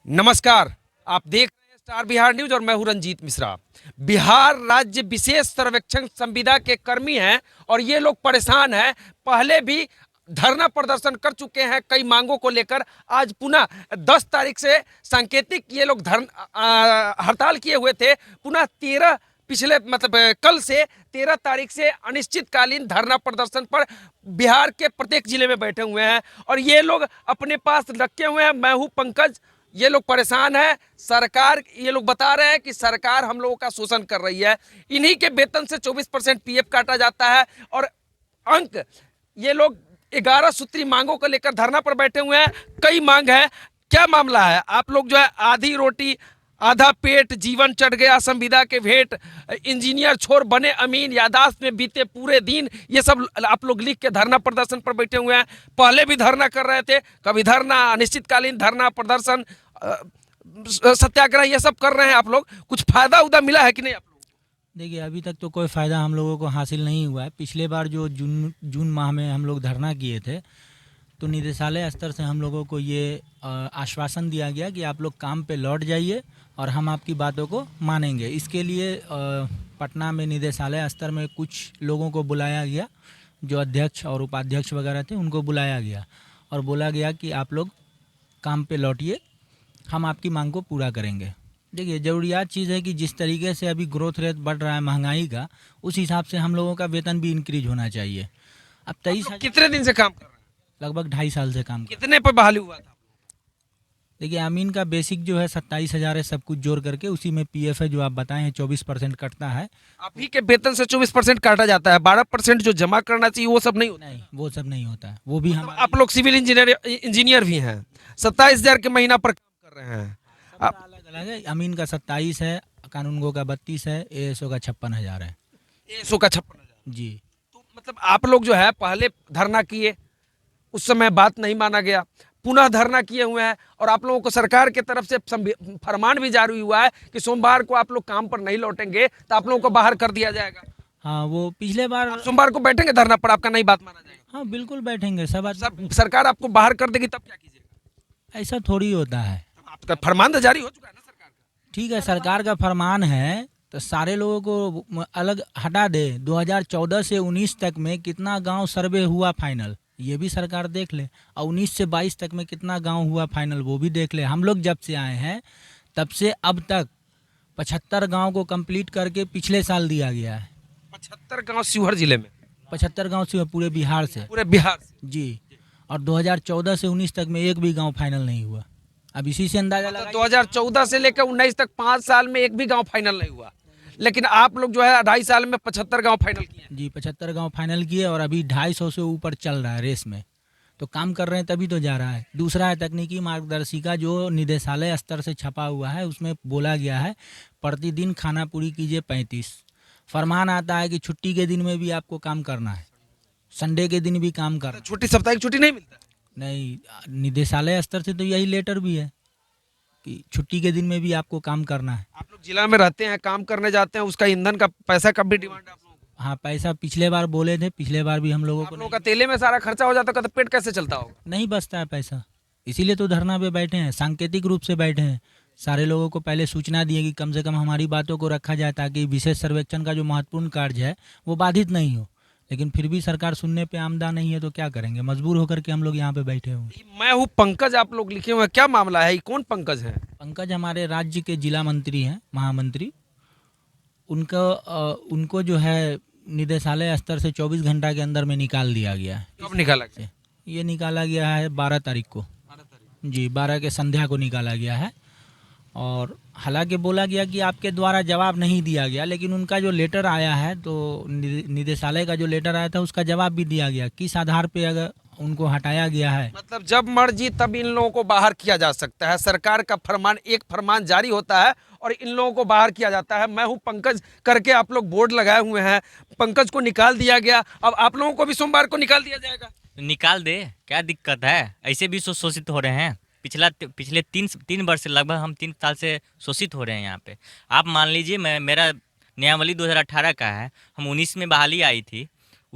नमस्कार। आप देख रहे हैं स्टार बिहार न्यूज और मैं हूं रंजीत मिश्रा। बिहार राज्य विशेष सर्वेक्षण संविदा के कर्मी हैं और ये लोग परेशान हैं। पहले भी धरना प्रदर्शन कर चुके हैं कई मांगों को लेकर। आज पुनः 10 तारीख से सांकेतिक ये लोग हड़ताल किए हुए थे। पुनः 13 पिछले कल से 13 तारीख से अनिश्चितकालीन धरना प्रदर्शन पर बिहार के प्रत्येक जिले में बैठे हुए हैं और ये लोग अपने पास रखे हुए हैं। मैं हूं पंकज। ये लोग परेशान है। सरकार, ये लोग बता रहे हैं कि सरकार हम लोगों का शोषण कर रही है। इन्हीं के वेतन से 24% पीएफ काटा जाता है और अंक ये लोग 11 सूत्री मांगों को लेकर धरना पर बैठे हुए हैं। कई मांग है। क्या मामला है? आप लोग जो है आधी रोटी आधा पेट, जीवन चढ़ गया संविदा के भेंट, इंजीनियर छोर बने अमीन, यादाश्त में बीते पूरे दिन, ये सब आप लोग लिख के धरना प्रदर्शन पर बैठे हुए हैं। पहले भी धरना कर रहे थे, कभी धरना, अनिश्चितकालीन धरना प्रदर्शन, सत्याग्रह, ये सब कर रहे हैं आप लोग। कुछ फायदा उदा मिला है कि नहीं आप लोग? देखिए, अभी तक तो कोई फ़ायदा हम लोगों को हासिल नहीं हुआ है। पिछले बार जो जून माह में हम लोग धरना किए थे तो निदेशालय स्तर से हम लोगों को ये आश्वासन दिया गया कि आप लोग काम पे लौट जाइए और हम आपकी बातों को मानेंगे। इसके लिए पटना में निदेशालय स्तर में कुछ लोगों को बुलाया गया, जो अध्यक्ष और उपाध्यक्ष वगैरह थे उनको बुलाया गया और बोला गया कि आप लोग काम पे लौटिए, हम आपकी मांग को पूरा करेंगे। देखिए, ज़रूरियात चीज़ है कि जिस तरीके से अभी ग्रोथ रेट बढ़ रहा है महंगाई का, उस हिसाब से हम लोगों का वेतन भी इंक्रीज होना चाहिए। अब 23 कितने दिन से काम कर रहे हैं? लगभग 2.5 साल से काम कर। कितने पर बहाली हुआ था? देखिए, अमीन का बेसिक जो है 27,000 है, सब कुछ जोड़ करके। उसी में पीएफ है जो आप बताए हैं 24% कटता है। आप ही के वेतन से 24% काटा जाता है। 12% जो जमा करना चाहिए वो सब नहीं होता? नहीं, वो सब नहीं होता है। वो भी हम आप लोग सिविल इंजीनियर भी हैं, 27,000 के महीना पर काम कर रहे हैं। सबका अलग अलग है। अमीन का 27 है, कानूनगो का 32 है, एएसओ का 56,000 है। एसओ का 56,000। जी। तो आप लोग जो है पहले धरना किए, उस समय बात नहीं माना गया, पुनः धरना किए हुए हैं और आप लोगों को सरकार की तरफ से फरमान भी जारी हुआ है कि सोमवार को आप लोग काम पर नहीं लौटेंगे तो आप लोगों को बाहर कर दिया जाएगा। हाँ, वो पिछले बार सोमवार को बैठेंगे धरना पर, आपका नहीं बात माना जाएगा? हाँ, बिल्कुल बैठेंगे सब। सरकार आपको बाहर कर देगी तब क्या कीजिएगा? ऐसा थोड़ी होता है। आपका फरमान तो जारी हो चुका है ना सरकार का। ठीक है, सरकार का फरमान है तो सारे लोगों को अलग हटा दे। 2014 से 19 तक में कितना गांव सर्वे हुआ फाइनल, ये भी सरकार देख ले। और 19 से 22 तक में कितना गांव हुआ फाइनल, वो भी देख ले। हम लोग जब से आए हैं तब से अब तक 75 गांव को कंप्लीट करके पिछले साल दिया गया है। 75 गांव शिवहर जिले में? 75 गांव से पूरे बिहार से? पूरे बिहार से जी। और 2014 से 19 तक में एक भी गांव फाइनल नहीं हुआ। अब इसी से अंदाजा लगा। 2014 से लेकर 19 तक 5 साल में एक भी गांव फाइनल नहीं हुआ, लेकिन आप लोग जो है 2.5 साल में 75 गांव फाइनल किए। जी, 75 गांव फाइनल किए और अभी 250 से ऊपर चल रहा है रेस में। तो काम कर रहे हैं तभी तो जा रहा है। दूसरा है तकनीकी मार्गदर्शिका जो निदेशालय स्तर से छपा हुआ है, उसमें बोला गया है प्रतिदिन खाना पूरी कीजिए 35। फरमान आता है कि छुट्टी के दिन में भी आपको काम करना है, संडे के दिन भी काम करना है। छुट्टी, साप्ताहिक छुट्टी नहीं मिलता? नहीं, निदेशालय स्तर से तो यही लेटर भी है कि छुट्टी के दिन में भी आपको काम करना है। आप लोग जिला में रहते हैं, काम करने जाते हैं, उसका ईंधन का पैसा कब भी डिमांड है आप लोगों को? हाँ, पैसा पिछले बार बोले थे, पिछले बार भी हम लोगों आप को लोगों का तेले में सारा खर्चा हो जाता है तो पेट कैसे चलता होगा? नहीं बचता है पैसा। इसीलिए तो धरना पे बैठे हैं, सांकेतिक रूप से बैठे हैं। सारे लोगों को पहले सूचना दी है कि कम से कम हमारी बातों को रखा जाए ताकि विशेष सर्वेक्षण का जो महत्वपूर्ण कार्य है वो बाधित नहीं हो। लेकिन फिर भी सरकार सुनने पे आमदा नहीं है तो क्या करेंगे, मजबूर होकर के हम लोग यहाँ पे बैठे हुए। मैं हूँ पंकज, आप लोग लिखे हुए हैं। क्या मामला है? कौन पंकज है? पंकज हमारे राज्य के जिला मंत्री हैं, महामंत्री। उनको जो है निदेशालय स्तर से 24 घंटा के अंदर में निकाल दिया गया है। कब निकाला गया? ये निकाला गया है 12 तारीख को। जी, 12 के संध्या को निकाला गया है। और हालांकि बोला गया कि आपके द्वारा जवाब नहीं दिया गया, लेकिन उनका जो लेटर आया है तो निदेशालय का जो लेटर आया था उसका जवाब भी दिया गया किस आधार पे अगर उनको हटाया गया है। मतलब जब मर्जी तब इन लोगों को बाहर किया जा सकता है। सरकार का फरमान, एक फरमान जारी होता है और इन लोगों को बाहर किया जाता है। मैं हूं पंकज करके आप लोग बोर्ड लगाए हुए हैं। पंकज को निकाल दिया गया, अब आप लोगों को भी सोमवार को निकाल दिया जाएगा। निकाल दे, क्या दिक्कत है? ऐसे भी शोषित हो रहे हैं। पिछले तीन वर्ष से, लगभग हम 3 साल से शोषित हो रहे हैं यहाँ पे। आप मान लीजिए, मेरा नियमावली 2018 का है, हम 19 में बहाली आई थी,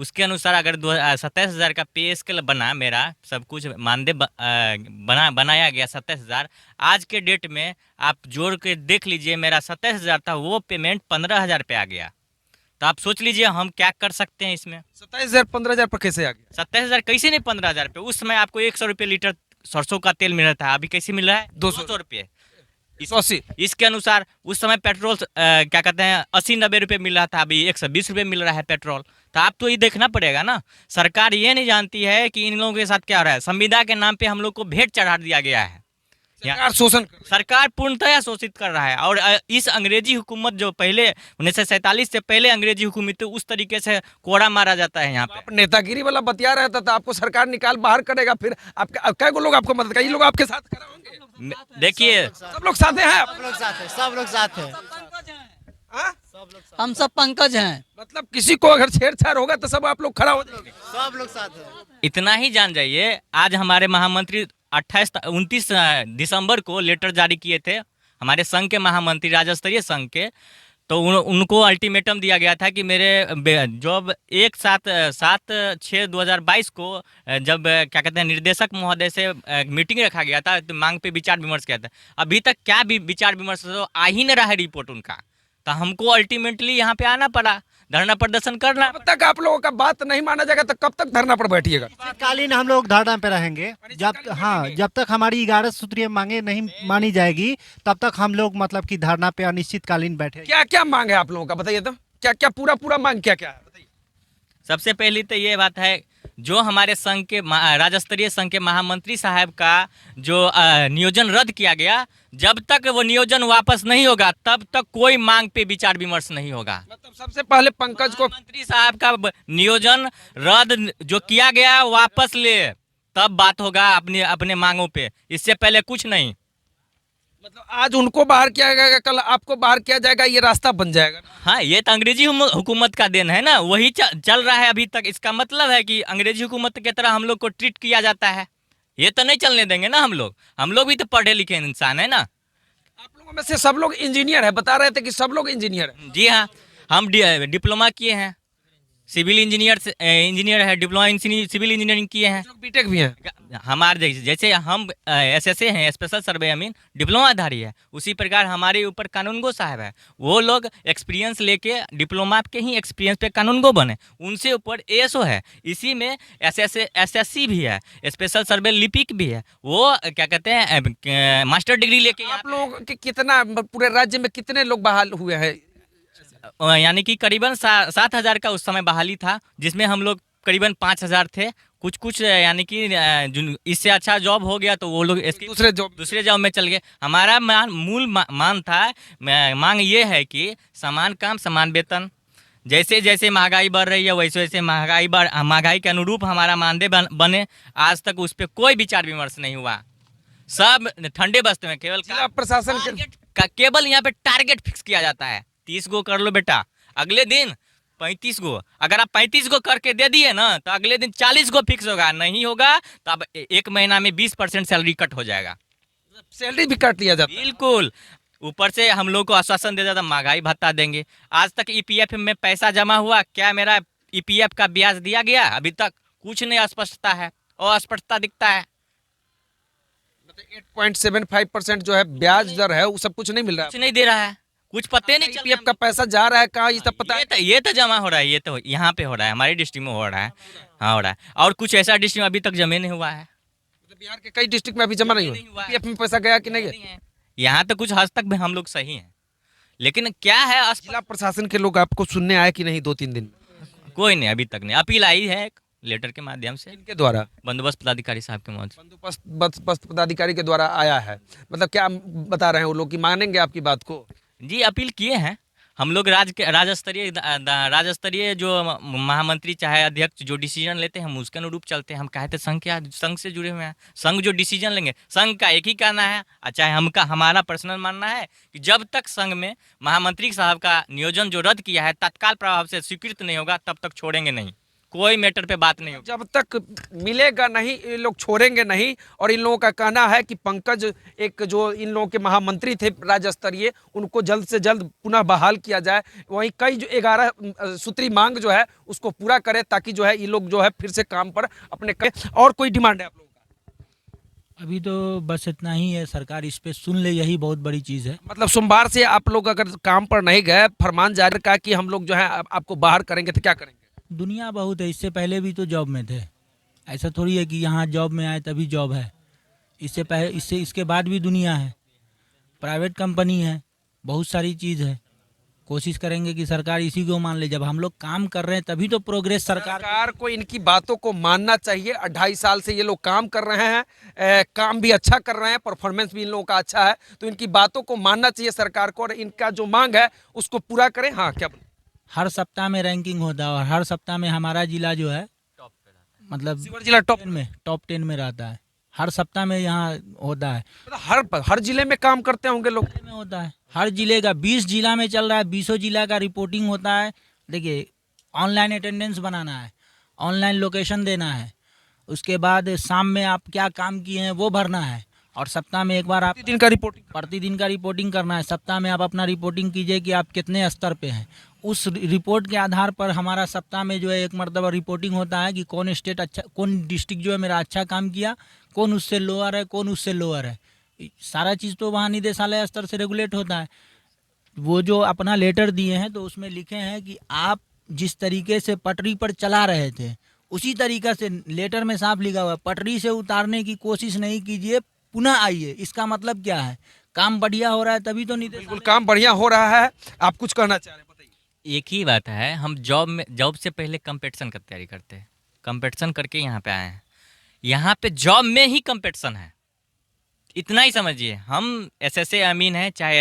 उसके अनुसार अगर 27,000 का पे स्केल बना, मेरा सब कुछ मानदेय बनाया गया 27,000, आज के डेट में आप जोड़ के देख लीजिए, मेरा 27,000 था, वो पेमेंट 15,000 पे आ गया। तो आप सोच लीजिए हम क्या कर सकते हैं इसमें। 27,000 15,000 पर कैसे आ गया? 27,000 कैसे नहीं, 15,000 पे। उस समय आपको 100 रुपये लीटर सरसों का तेल मिल रहा था, अभी कैसे मिल रहा है? 200 रुपये। 180। इसके अनुसार उस समय पेट्रोल क्या कहते हैं 80-90 रुपये मिल रहा था, अभी 120 रुपये मिल रहा है पेट्रोल। तो आप तो ये देखना पड़ेगा ना। सरकार ये नहीं जानती है कि इन लोगों के साथ क्या हो रहा है। संविदा के नाम पे हम लोग को भेंट चढ़ा दिया गया है। सरकार शोषण कर रही है। सरकार पूर्णतः शोषित कर रहा है। और इस अंग्रेजी हुकूमत जो पहले 1947 से पहले अंग्रेजी हुकूमत थी, उस तरीके से कोड़ा मारा जाता है यहाँ पे। आप नेतागिरी वाला बतिया रहे थे तो आपको सरकार निकाल बाहर करेगा, फिर आपका क्या लोग आपको मदद करेंगे? ये लोग आपके साथ खड़े होंगे? देखिए, सब लोग साथ हैं? सब लोग साथ हैं, सब लोग साथ हैं। हाँ? हम सब पंकज हैं, मतलब किसी को अगर छेड़छाड़ होगा तो सब आप लोग खड़ा हो जाएंगे? सब लोग साथ हैं। इतना ही जान जाइए, आज हमारे महामंत्री 29 दिसंबर को लेटर जारी किए थे, हमारे संघ के महामंत्री, राज्य स्तरीय संघ के। तो उनको अल्टीमेटम दिया गया था कि मेरे जॉब 7/6/2022 को जब क्या कहते हैं निर्देशक महोदय से मीटिंग रखा गया था, तो मांग पे विचार विमर्श किया था। अभी तक क्या भी विचार विमर्श तो आ ही नहीं रहा है रिपोर्ट उनका। तो हमको अल्टीमेटली यहाँ पे आना पड़ा, धरना प्रदर्शन करना। जब तक आप लोगों का बात नहीं माना जाएगा तो कब तक धरना पर बैठिएगा? शीतकालीन हम लोग धरना पे रहेंगे। जब तक हमारी 11 सूत्रीय मांगे नहीं मानी जाएगी, तब तक हम लोग मतलब कि धरना पे अनिश्चितकालीन बैठे। क्या क्या मांग है आप लोगों का, बताइए तो। क्या क्या पूरा मांग क्या क्या है, बताइए। सबसे पहली तो ये बात है, जो हमारे संघ के राज्य स्तरीय संघ के महामंत्री साहब का जो नियोजन रद्द किया गया, जब तक वो नियोजन वापस नहीं होगा तब तक कोई मांग पे विचार विमर्श नहीं होगा। मतलब सबसे पहले पंकज को मंत्री साहब का नियोजन रद्द जो किया गया वापस ले, तब बात होगा अपने अपने मांगों पे। इससे पहले कुछ नहीं। मतलब आज उनको बाहर किया जाएगा, कल आपको बाहर किया जाएगा, ये रास्ता बन जाएगा। हाँ, ये तो अंग्रेजी हुकूमत का देन है ना, वही चल रहा है अभी तक। इसका मतलब है कि अंग्रेजी हुकूमत की तरह हम लोग को ट्रीट किया जाता है। ये तो नहीं चलने देंगे ना हम लोग भी तो पढ़े लिखे इंसान है ना। आप लोगों में से सब लोग इंजीनियर है, बता रहे थे कि सब लोग इंजीनियर है। जी हाँ, हम डिप्लोमा किए हैं, सिविल इंजीनियर है, डिप्लोमा इन सिविल इंजीनियरिंग किए हैं। बीटेक भी है। हमारे जैसे हम SSA हैं, स्पेशल सर्वे अमीन, डिप्लोमाधारी है, उसी प्रकार हमारे ऊपर कानूनगो साहब है। वो लोग एक्सपीरियंस लेके डिप्लोमा के ही एक्सपीरियंस पे कानूनगो बने, उनसे ऊपर ASO है। इसी में SSC भी है, स्पेशल सर्वे लिपिक भी है। वो क्या कहते हैं मास्टर डिग्री लेके आप लोगों के कितना, पूरे राज्य में कितने लोग बहाल हुए हैं? यानी कि करीबन 7,000 का उस समय बहाली था, जिसमें हम लोग करीबन 5,000 थे। कुछ यानी कि इससे अच्छा जॉब हो गया तो वो लोग दूसरे जॉब में चल गए। हमारा मूल मांग ये है कि समान काम समान वेतन। जैसे जैसे महंगाई बढ़ रही है वैसे वैसे महंगाई के अनुरूप हमारा मानदेय बने। आज तक उस पर कोई विचार विमर्श नहीं हुआ, सब ठंडे बस्ते में। केवल जिला प्रशासन केवल यहाँ पे टारगेट फिक्स किया जाता है, 30 गो कर लो बेटा, अगले दिन 35 गो। अगर आप 35 गो करके दे दिए ना तो अगले दिन 40 गो फिक्स होगा, नहीं होगा तो अब 1 महीना में 20% सैलरी कट हो जाएगा। सैलरी भी काट लिया जाता है। बिल्कुल। ऊपर से हम लोग को आश्वासन दे जाता महंगाई भत्ता देंगे। आज तक EPF में पैसा जमा हुआ क्या, मेरा EPF का ब्याज दिया गया? अभी तक कुछ नहीं, अस्पष्टता है और अस्पष्टता दिखता है। 8.75% जो है ब्याज दर है, वो सब कुछ नहीं मिल रहा है। कुछ नहीं दे रहा है, कुछ पते नहीं चल EPF का पैसा जा रहा है कहाँ, ये सब पता है? ये तो जमा हो रहा है, ये तो यहाँ पे हो रहा है, हमारी डिस्ट्रिक्ट में हो रहा है। हाँ हो रहा है। और कुछ ऐसा डिस्ट्रिक्ट में अभी तक जमा नहीं हुआ है। मतलब बिहार के कई डिस्ट्रिक्ट में अभी जमा नहीं हुआ। EPF में पैसा गया कि नहीं गया? यहाँ तो कुछ हद तक भी हम लोग सही हैं, लेकिन क्या है जिला प्रशासन के लोग आपको सुनने आए कि नहीं 2-3 दिन? कोई नहीं, अभी तक नहीं। अपील आई है एक लेटर के माध्यम से, इनके द्वारा, बंदोबस्त पदाधिकारी साहब के माध्यम से। बंदोबस्त पदाधिकारी के द्वारा आया है। मतलब क्या बता रहे हैं वो लोग कि मानेंगे आपकी बात को? जी, अपील किए हैं हम लोग। राज्य स्तरीय जो महामंत्री चाहे अध्यक्ष जो डिसीजन लेते हैं हम उसके अनुरूप चलते हैं। हम कहते संघ से जुड़े हुए हैं, संघ जो डिसीजन लेंगे, संघ का एक ही कहना है, चाहे हमारा पर्सनल मानना है कि जब तक संघ में महामंत्री साहब का नियोजन जो रद्द किया है तत्काल प्रभाव से स्वीकृत नहीं होगा तब तक छोड़ेंगे नहीं। कोई मैटर पे बात नहीं होगी। जब तक मिलेगा नहीं ये लोग छोड़ेंगे नहीं। और इन लोगों का कहना है कि पंकज एक जो इन लोगों के महामंत्री थे राज्य स्तरीय, उनको जल्द से जल्द पुनः बहाल किया जाए। वहीं कई जो 11 सूत्री मांग जो है उसको पूरा करे, ताकि जो है ये लोग जो है फिर से काम पर अपने करें। और कोई डिमांड है आप लोगों का? अभी तो बस इतना ही है, सरकार इस पे सुन ले, यही बहुत बड़ी चीज़ है। मतलब सोमवार से आप लोग अगर काम पर नहीं गए, फरमान जारी का कि हम लोग जो है आपको बाहर करेंगे, तो क्या करेंगे? दुनिया बहुत है, इससे पहले भी तो जॉब में थे। ऐसा थोड़ी है कि यहाँ जॉब में आए तभी जॉब है। इससे पहले इसके बाद भी दुनिया है, प्राइवेट कंपनी है, बहुत सारी चीज़ है। कोशिश करेंगे कि सरकार इसी को मान ले। जब हम लोग काम कर रहे हैं तभी तो प्रोग्रेस सरकार को इनकी बातों को मानना चाहिए। 2.5 साल से ये लोग काम कर रहे हैं, काम भी अच्छा कर रहे हैं, परफॉर्मेंस भी इन लोगों का अच्छा है, तो इनकी बातों को मानना चाहिए सरकार को, और इनका जो मांग है उसको पूरा करें। हाँ, क्या बोले? हर सप्ताह में रैंकिंग होता है और हर सप्ताह में हमारा जिला जो है मतलब शिवहर जिला टॉप 10 में रहता है। हर सप्ताह में यहाँ होता है, मतलब हर जिले में काम करते होंगे लोग। में होता है हर जिले का। 20 जिला में चल रहा है, 20 जिला का रिपोर्टिंग होता है। देखिए, ऑनलाइन अटेंडेंस बनाना है, ऑनलाइन लोकेशन देना है, उसके बाद शाम में आप क्या काम किए हैं वो भरना है, और सप्ताह में एक बार आप दिन का रिपोर्टिंग प्रतिदिन का रिपोर्टिंग करना है। सप्ताह में आप अपना रिपोर्टिंग कीजिए कि आप कितने स्तर पे हैं। उस रिपोर्ट के आधार पर हमारा सप्ताह में जो है एक मरतबा रिपोर्टिंग होता है कि कौन स्टेट अच्छा, कौन डिस्ट्रिक्ट जो है मेरा अच्छा काम किया, कौन उससे लोअर है, कौन उससे लोअर है। सारा चीज़ तो वहाँ निदेशालय स्तर से रेगुलेट होता है। वो जो अपना लेटर दिए हैं तो उसमें लिखे हैं कि आप जिस तरीके से पटरी पर चला रहे थे उसी तरीक़ा से, लेटर में साफ लिखा हुआ है, पटरी से उतारने की कोशिश नहीं कीजिए, पुनः आइए। इसका मतलब क्या है? काम बढ़िया हो रहा है तभी तो बिल्कुल काम बढ़िया हो रहा है। आप कुछ कहना चाह रहे हैं, बताइए। एक ही बात है, हम जॉब से पहले कंपटीशन का तैयारी करते हैं, कंपटीशन करके यहाँ पे आए हैं। यहाँ पे जॉब में ही कंपटीशन है, इतना ही समझिए। हम एसएसए अमीन है, चाहे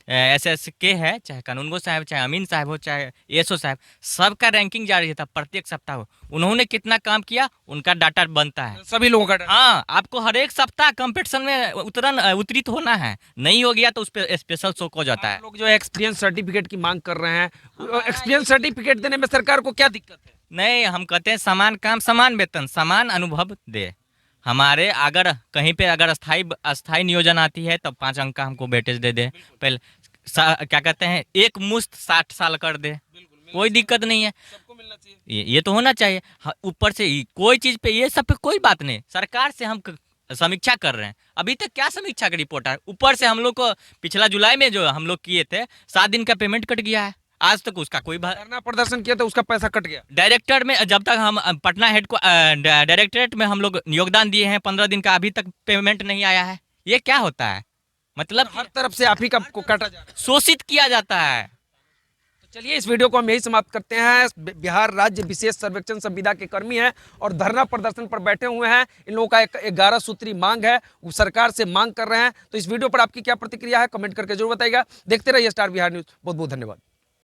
एसएसके है, चाहे कानूनगो साहब, चाहे अमीन साहब हो, चाहे एसओ साहब, सबका रैंकिंग जारी रहता प्रत्येक सप्ताह हो। उन्होंने कितना काम किया उनका डाटा बनता है सभी लोगों का। हाँ, आपको हर एक सप्ताह कंपटीशन में उतरित होना है। नहीं हो गया तो उस पर स्पेशल शो हो जाता है। लोग जो है एक्सपीरियंस सर्टिफिकेट की मांग कर रहे हैं, एक्सपीरियंस सर्टिफिकेट देने में सरकार को क्या दिक्कत है? नहीं, हम कहते हैं समान काम समान वेतन समान अनुभव दे। हमारे अगर कहीं पे अगर अस्थाई नियोजन आती है तब 5 अंक का हमको वेटेज दे दे। पहले क्या कहते हैं, एक मुश्त 60 साल कर दे, कोई दिक्कत नहीं है, सबको मिलना चाहिए। ये तो होना चाहिए। ऊपर से कोई चीज़ पे ये सब पे कोई बात नहीं, सरकार से हम समीक्षा कर रहे हैं। अभी तक क्या समीक्षा का रिपोर्ट है? ऊपर से हम लोग को पिछला जुलाई में जो हम लोग किए थे 7 दिन का पेमेंट कट गया है, आज तक उसका कोई धरना प्रदर्शन किया तो उसका पैसा कट गया। डायरेक्टर में जब तक हम पटना हेड को डायरेक्टरेट में हम लोग योगदान दिए हैं 15 दिन का, अभी तक पेमेंट नहीं आया है। ये क्या होता है? मतलब हर तरफ से आप ही का को काटा जा रहा है। शोषित किया जाता है। तो चलिए इस वीडियो को हम यही समाप्त करते हैं। बिहार राज्य विशेष सर्वेक्षण संविदा के कर्मी हैं और धरना प्रदर्शन पर बैठे हुए हैं। इन लोगों का एक 11 सूत्री मांग है, वो सरकार से मांग कर रहे हैं। तो इस वीडियो पर आपकी क्या प्रतिक्रिया है, कमेंट करके जरूर बताइएगा। देखते रहिए स्टार बिहार न्यूज। बहुत बहुत धन्यवाद।